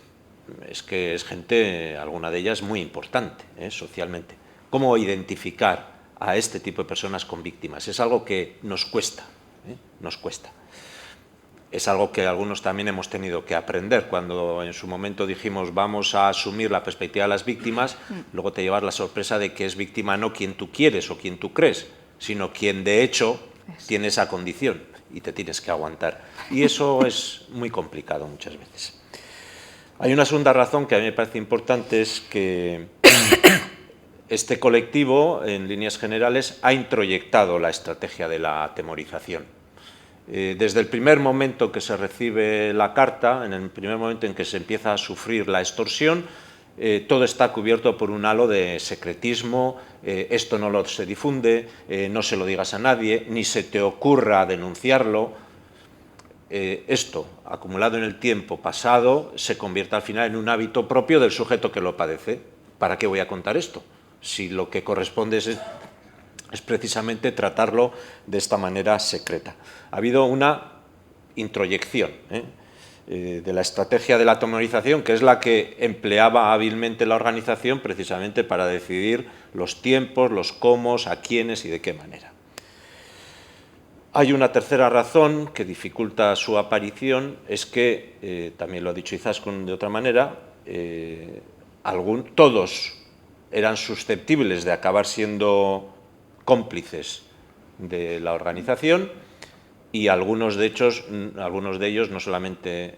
Es que es gente, alguna de ellas, muy importante socialmente. ¿Cómo identificar a este tipo de personas con víctimas? Es algo que nos cuesta, nos cuesta. Es algo que algunos también hemos tenido que aprender. Cuando en su momento dijimos vamos a asumir la perspectiva de las víctimas, luego te llevas la sorpresa de que es víctima no quien tú quieres o quien tú crees, sino quien de hecho tiene esa condición y te tienes que aguantar. Y eso es muy complicado muchas veces. Hay una segunda razón que a mí me parece importante, es que este colectivo, en líneas generales, ha introyectado la estrategia de la atemorización. Desde el primer momento que se recibe la carta, en el primer momento en que se empieza a sufrir la extorsión, todo está cubierto por un halo de secretismo, esto no se difunde, no se lo digas a nadie, ni se te ocurra denunciarlo. Esto, acumulado en el tiempo pasado, se convierte al final en un hábito propio del sujeto que lo padece. ¿Para qué voy a contar esto? Si lo que corresponde es precisamente tratarlo de esta manera secreta. Ha habido una introyección de la estrategia de la atemorización, que es la que empleaba hábilmente la organización precisamente para decidir los tiempos, los cómo, a quiénes y de qué manera. Hay una tercera razón que dificulta su aparición, es que, también lo ha dicho Izaskun de otra manera, todos eran susceptibles de acabar siendo cómplices de la organización y algunos de ellos no solamente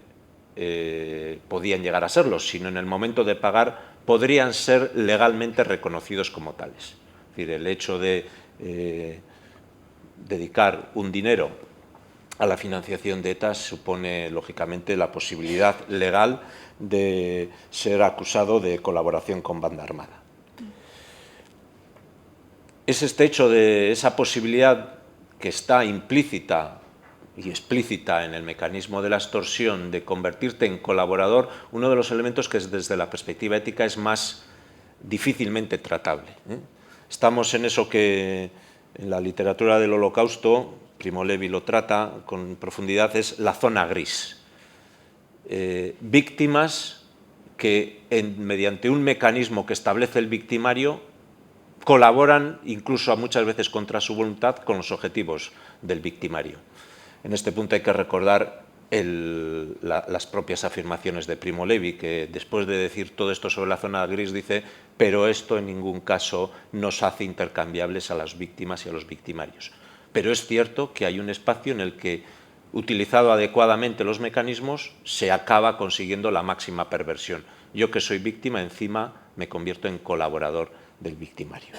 podían llegar a serlo, sino en el momento de pagar podrían ser legalmente reconocidos como tales. Es decir, el hecho de dedicar un dinero a la financiación de ETA supone, lógicamente, la posibilidad legal de ser acusado de colaboración con banda armada. Es este hecho de esa posibilidad que está implícita y explícita en el mecanismo de la extorsión de convertirte en colaborador, uno de los elementos que desde la perspectiva ética es más difícilmente tratable. Estamos en eso que en la literatura del Holocausto Primo Levi lo trata con profundidad, es la zona gris. Víctimas que, mediante un mecanismo que establece el victimario, colaboran, incluso muchas veces contra su voluntad, con los objetivos del victimario. En este punto hay que recordar las propias afirmaciones de Primo Levi, que después de decir todo esto sobre la zona gris dice: pero esto en ningún caso nos hace intercambiables a las víctimas y a los victimarios. Pero es cierto que hay un espacio en el que, utilizado adecuadamente los mecanismos, se acaba consiguiendo la máxima perversión. Yo, que soy víctima, encima me convierto en colaborador del victimario.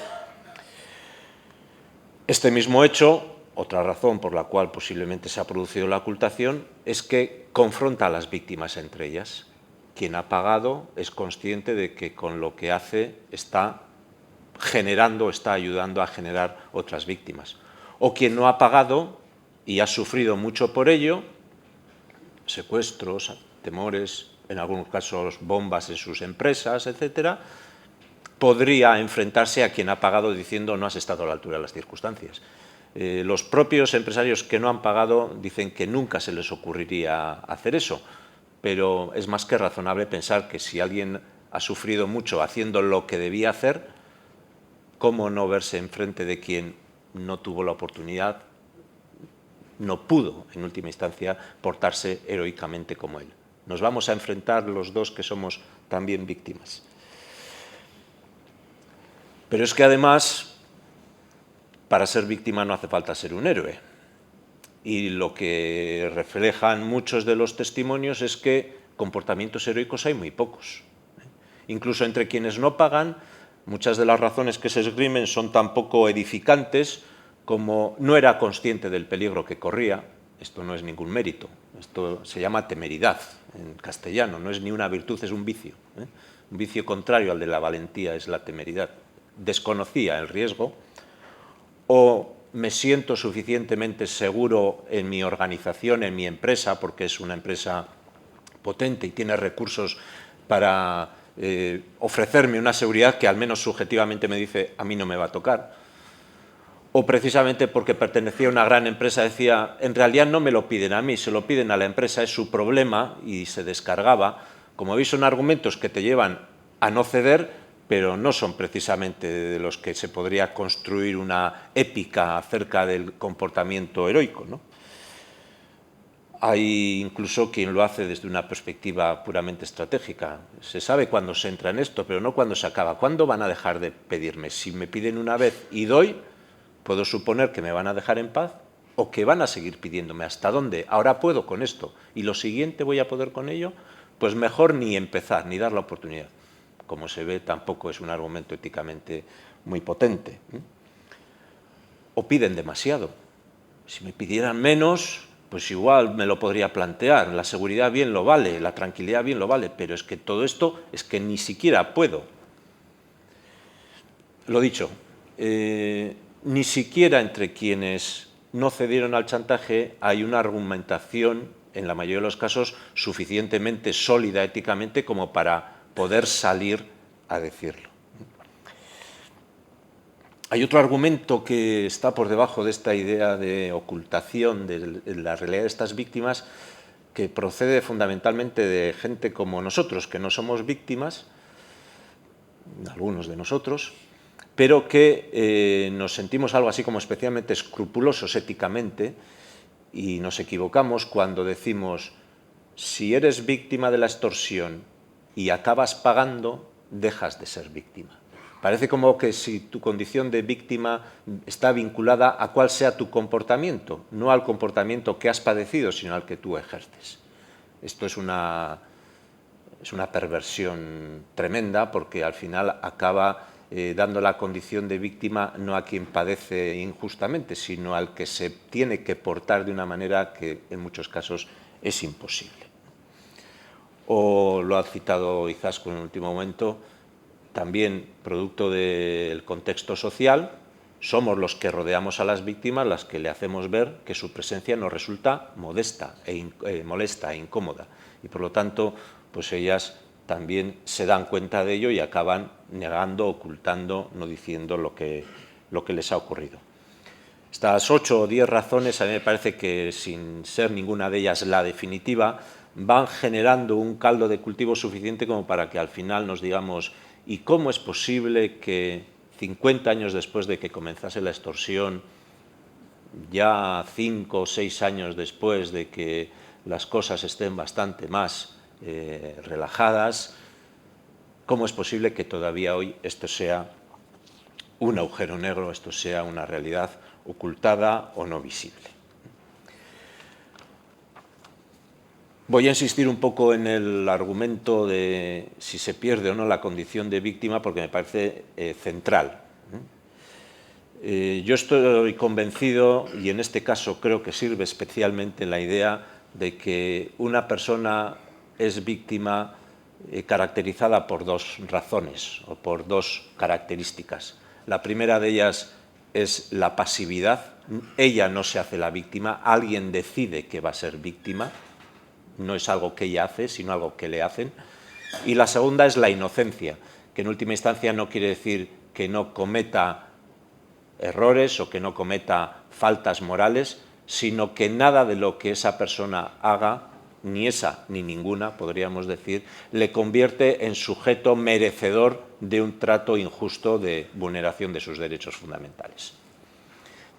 Este mismo hecho, otra razón por la cual posiblemente se ha producido la ocultación, es que confronta a las víctimas entre ellas. Quien ha pagado es consciente de que con lo que hace está generando, está ayudando a generar otras víctimas. O quien no ha pagado y ha sufrido mucho por ello, secuestros, temores, en algunos casos bombas en sus empresas, etcétera, podría enfrentarse a quien ha pagado diciendo: no has estado a la altura de las circunstancias. Los propios empresarios que no han pagado dicen que nunca se les ocurriría hacer eso, pero es más que razonable pensar que si alguien ha sufrido mucho haciendo lo que debía hacer, ¿cómo no verse enfrente de quien no tuvo la oportunidad, no pudo, en última instancia, portarse heroicamente como él? Nos vamos a enfrentar los dos, que somos también víctimas. Pero es que además, para ser víctima no hace falta ser un héroe. Y lo que reflejan muchos de los testimonios es que comportamientos heroicos hay muy pocos. Incluso entre quienes no pagan, muchas de las razones que se esgrimen son tan poco edificantes como: no era consciente del peligro que corría. Esto no es ningún mérito, esto se llama temeridad en castellano, no es ni una virtud, es un vicio. Un vicio contrario al de la valentía es la temeridad. Desconocía el riesgo, o me siento suficientemente seguro en mi organización, en mi empresa, porque es una empresa potente y tiene recursos para ofrecerme una seguridad que al menos subjetivamente me dice: a mí no me va a tocar. O precisamente porque pertenecía a una gran empresa decía: en realidad no me lo piden a mí, se lo piden a la empresa, es su problema, y se descargaba. Como veis, son argumentos que te llevan a no ceder, pero no son precisamente de los que se podría construir una épica acerca del comportamiento heroico, ¿no? Hay incluso quien lo hace desde una perspectiva puramente estratégica. Se sabe cuándo se entra en esto, pero no cuándo se acaba. ¿Cuándo van a dejar de pedirme? Si me piden una vez y doy, puedo suponer que me van a dejar en paz, o que van a seguir pidiéndome. ¿Hasta dónde? Ahora puedo con esto, y lo siguiente voy a poder con ello. Pues mejor ni empezar, ni dar la oportunidad. Como se ve, tampoco es un argumento éticamente muy potente. O piden demasiado. Si me pidieran menos, pues igual me lo podría plantear. La seguridad bien lo vale, la tranquilidad bien lo vale, pero es que todo esto es que ni siquiera puedo. Lo dicho, ni siquiera entre quienes no cedieron al chantaje hay una argumentación, en la mayoría de los casos, suficientemente sólida éticamente como para poder salir a decirlo. Hay otro argumento que está por debajo de esta idea de ocultación de la realidad de estas víctimas, que procede fundamentalmente de gente como nosotros, que no somos víctimas, algunos de nosotros, pero que nos sentimos algo así como especialmente escrupulosos éticamente, y nos equivocamos cuando decimos: si eres víctima de la extorsión y acabas pagando, dejas de ser víctima. Parece como que si tu condición de víctima está vinculada a cuál sea tu comportamiento, no al comportamiento que has padecido, sino al que tú ejerces. Esto es una perversión tremenda, porque al final acaba dando la condición de víctima no a quien padece injustamente, sino al que se tiene que portar de una manera que en muchos casos es imposible. O lo ha citado Izaskun en el último momento, también producto del contexto social, somos los que rodeamos a las víctimas las que le hacemos ver que su presencia nos resulta molesta e incómoda, y por lo tanto pues ellas también se dan cuenta de ello y acaban negando, ocultando, no diciendo lo que les ha ocurrido. Estas 8 o 10 razones, a mí me parece que, sin ser ninguna de ellas la definitiva, van generando un caldo de cultivo suficiente como para que al final nos digamos, ¿y cómo es posible que 50 años después de que comenzase la extorsión, ya 5 o 6 años después de que las cosas estén bastante más relajadas, cómo es posible que todavía hoy esto sea un agujero negro, esto sea una realidad ocultada o no visible? Voy a insistir un poco en el argumento de si se pierde o no la condición de víctima, porque me parece central. Yo estoy convencido, y en este caso creo que sirve especialmente la idea de que una persona es víctima caracterizada por 2 razones o por 2 características. La primera de ellas es la pasividad. Ella no se hace la víctima, alguien decide que va a ser víctima. No es algo que ella hace, sino algo que le hacen. Y la segunda es la inocencia, que en última instancia no quiere decir que no cometa errores o que no cometa faltas morales, sino que nada de lo que esa persona haga, ni esa ni ninguna, podríamos decir, le convierte en sujeto merecedor de un trato injusto de vulneración de sus derechos fundamentales.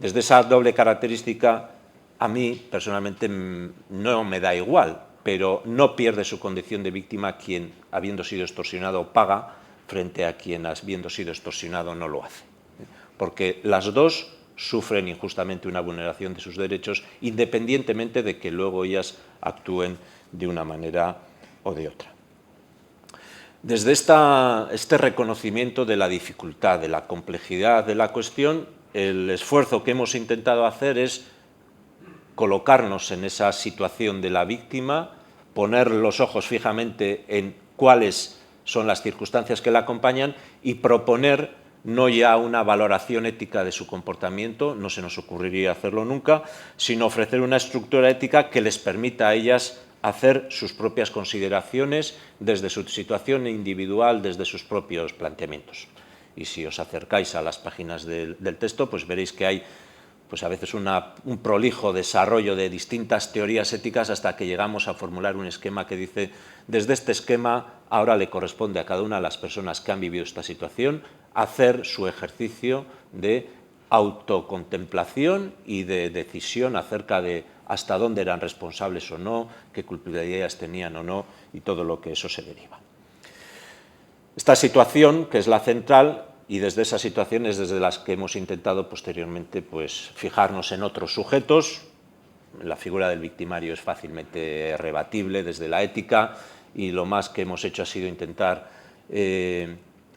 Desde esa doble característica, a mí personalmente no me da igual, pero no pierde su condición de víctima quien, habiendo sido extorsionado, paga, frente a quien, habiendo sido extorsionado, no lo hace. Porque las dos sufren injustamente una vulneración de sus derechos, independientemente de que luego ellas actúen de una manera o de otra. Desde este reconocimiento de la dificultad, de la complejidad de la cuestión, el esfuerzo que hemos intentado hacer es colocarnos en esa situación de la víctima, poner los ojos fijamente en cuáles son las circunstancias que la acompañan y proponer no ya una valoración ética de su comportamiento, no se nos ocurriría hacerlo nunca, sino ofrecer una estructura ética que les permita a ellas hacer sus propias consideraciones desde su situación individual, desde sus propios planteamientos. Y si os acercáis a las páginas del texto, pues veréis que hay pues a veces un prolijo desarrollo de distintas teorías éticas hasta que llegamos a formular un esquema que dice, desde este esquema ahora le corresponde a cada una de las personas que han vivido esta situación hacer su ejercicio de autocontemplación y de decisión acerca de hasta dónde eran responsables o no, qué culpabilidades tenían o no y todo lo que eso se deriva. Esta situación, que es la central, y desde esas situaciones desde las que hemos intentado posteriormente pues, fijarnos en otros sujetos. La figura del victimario es fácilmente rebatible desde la ética y lo más que hemos hecho ha sido intentar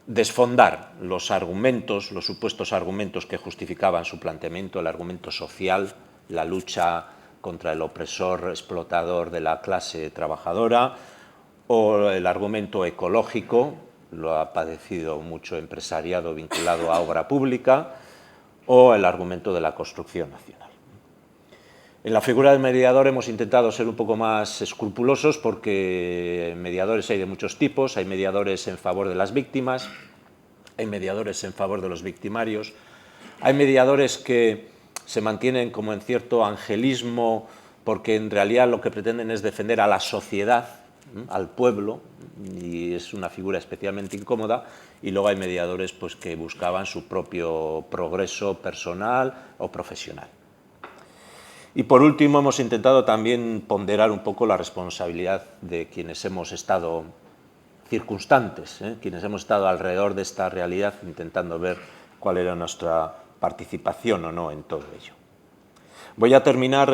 desfondar los argumentos, los supuestos argumentos que justificaban su planteamiento, el argumento social, la lucha contra el opresor explotador de la clase trabajadora, o el argumento ecológico, lo ha padecido mucho empresariado vinculado a obra pública, o el argumento de la construcción nacional. En la figura del mediador hemos intentado ser un poco más escrupulosos porque mediadores hay de muchos tipos, hay mediadores en favor de las víctimas, hay mediadores en favor de los victimarios, hay mediadores que se mantienen como en cierto angelismo porque en realidad lo que pretenden es defender a la sociedad, al pueblo, y es una figura especialmente incómoda, y luego hay mediadores pues, que buscaban su propio progreso personal o profesional. Y por último hemos intentado también ponderar un poco la responsabilidad de quienes hemos estado circunstantes, quienes hemos estado alrededor de esta realidad intentando ver cuál era nuestra participación o no en todo ello. Voy a terminar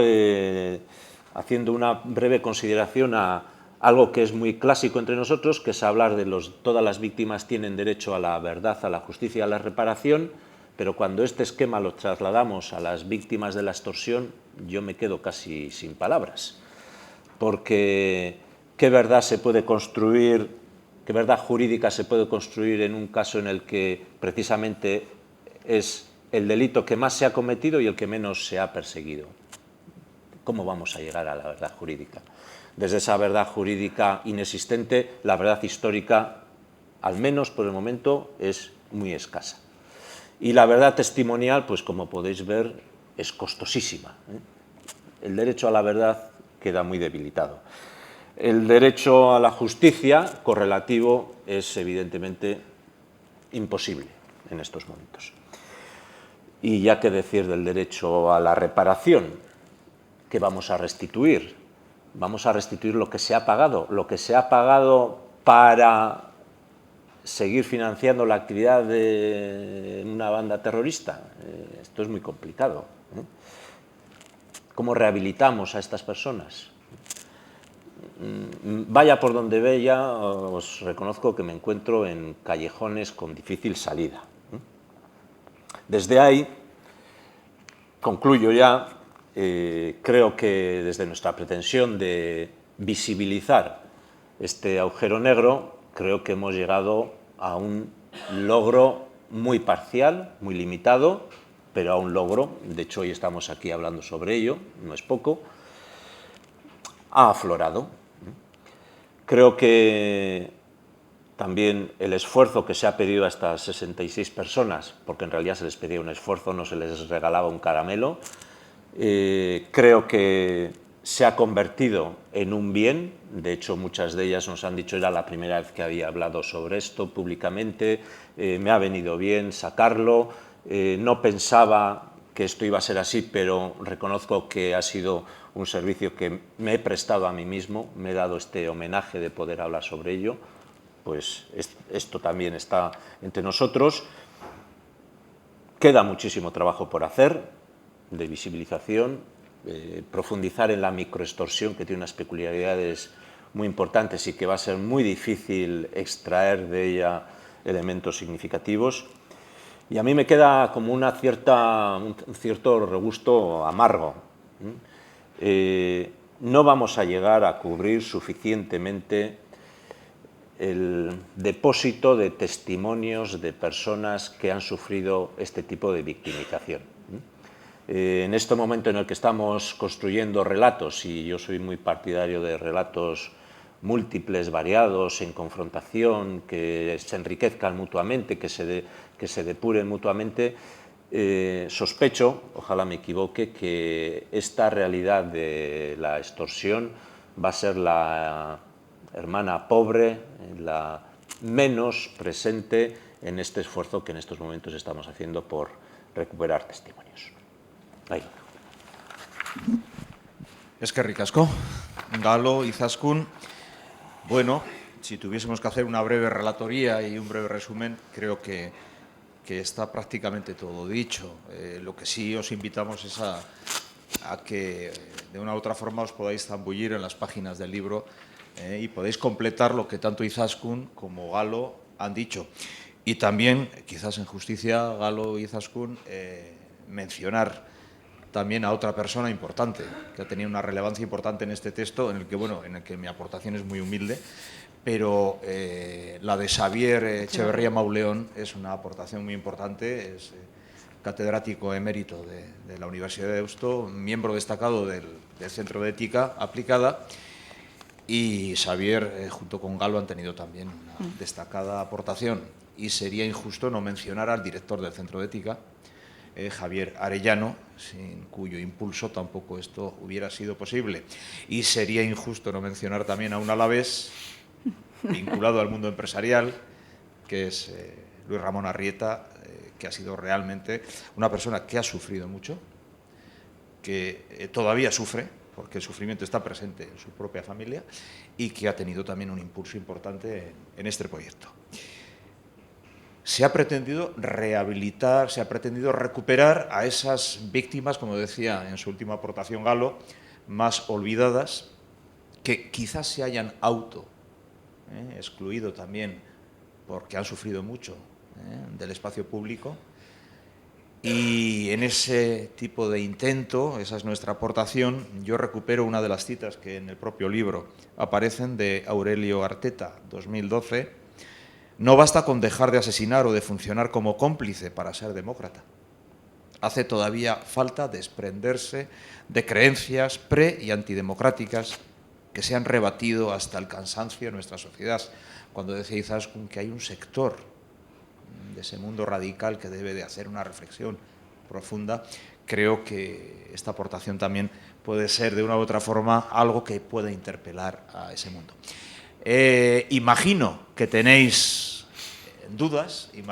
haciendo una breve consideración a algo que es muy clásico entre nosotros, que es hablar de todas las víctimas tienen derecho a la verdad, a la justicia y a la reparación, pero cuando este esquema lo trasladamos a las víctimas de la extorsión, yo me quedo casi sin palabras, porque ¿qué verdad se puede construir, qué verdad jurídica se puede construir en un caso en el que precisamente es el delito que más se ha cometido y el que menos se ha perseguido? ¿Cómo vamos a llegar a la verdad jurídica? Desde esa verdad jurídica inexistente, la verdad histórica, al menos por el momento, es muy escasa. Y la verdad testimonial, pues como podéis ver, es costosísima. El derecho a la verdad queda muy debilitado. El derecho a la justicia correlativo es evidentemente imposible en estos momentos. Y ya qué decir del derecho a la reparación, que vamos a restituir. Vamos a restituir lo que se ha pagado para seguir financiando la actividad de una banda terrorista. Esto es muy complicado. ¿Cómo rehabilitamos a estas personas? Vaya por donde vaya, os reconozco que me encuentro en callejones con difícil salida. Desde ahí, concluyo ya, creo que desde nuestra pretensión de visibilizar este agujero negro, creo que hemos llegado a un logro muy parcial, muy limitado, pero a un logro. De hecho, hoy estamos aquí hablando sobre ello, no es poco. Ha aflorado. Creo que también el esfuerzo que se ha pedido a estas 66 personas, porque en realidad se les pedía un esfuerzo, no se les regalaba un caramelo, creo que se ha convertido en un bien. De hecho, muchas de ellas nos han dicho, era la primera vez que había hablado sobre esto públicamente, me ha venido bien sacarlo, no pensaba que esto iba a ser así, pero reconozco que ha sido un servicio que me he prestado a mí mismo, me he dado este homenaje de poder hablar sobre ello, pues esto también está entre nosotros. Queda muchísimo trabajo por hacer, de visibilización, profundizar en la microextorsión, que tiene unas peculiaridades muy importantes y que va a ser muy difícil extraer de ella elementos significativos. Y a mí me queda como un cierto regusto amargo. No vamos a llegar a cubrir suficientemente el depósito de testimonios de personas que han sufrido este tipo de victimización. En este momento en el que estamos construyendo relatos, y yo soy muy partidario de relatos múltiples, variados, en confrontación, que se enriquezcan mutuamente, que se depuren mutuamente, sospecho, ojalá me equivoque, que esta realidad de la extorsión va a ser la hermana pobre, la menos presente en este esfuerzo que en estos momentos estamos haciendo por recuperar testimonios. Ahí. Eskerrik asko, Galo, Izaskun. Bueno, si tuviésemos que hacer una breve relatoría y un breve resumen, creo que está prácticamente todo dicho. Lo que sí os invitamos es a que de una u otra forma os podáis zambullir en las páginas del libro y podéis completar lo que tanto Izaskun como Galo han dicho. Y también, quizás en justicia, Galo y Izaskun, mencionar también a otra persona importante, que ha tenido una relevancia importante en este texto, en el que mi aportación es muy humilde, pero la de Xavier Echeverría Mauleón es una aportación muy importante, es catedrático emérito de la Universidad de Deusto, miembro destacado del Centro de Ética Aplicada, y Xavier, junto con Galo, han tenido también una destacada aportación, y sería injusto no mencionar al director del Centro de Ética, Javier Arellano, sin cuyo impulso tampoco esto hubiera sido posible. Y sería injusto no mencionar también a un alavés vinculado al mundo empresarial, que es Luis Ramón Arrieta, que ha sido realmente una persona que ha sufrido mucho, que todavía sufre, porque el sufrimiento está presente en su propia familia, y que ha tenido también un impulso importante en este proyecto. Se ha pretendido rehabilitar, se ha pretendido recuperar a esas víctimas, como decía en su última aportación Galo, más olvidadas, que quizás se hayan excluido también porque han sufrido mucho del espacio público. Y en ese tipo de intento, esa es nuestra aportación, yo recupero una de las citas que en el propio libro aparecen de Aurelio Arteta, 2012, no basta con dejar de asesinar o de funcionar como cómplice para ser demócrata. Hace todavía falta desprenderse de creencias pre- y antidemocráticas que se han rebatido hasta el cansancio en nuestra sociedad. Cuando decía Izaskun que hay un sector de ese mundo radical que debe de hacer una reflexión profunda, creo que esta aportación también puede ser de una u otra forma algo que pueda interpelar a ese mundo. Imagino que tenéis dudas.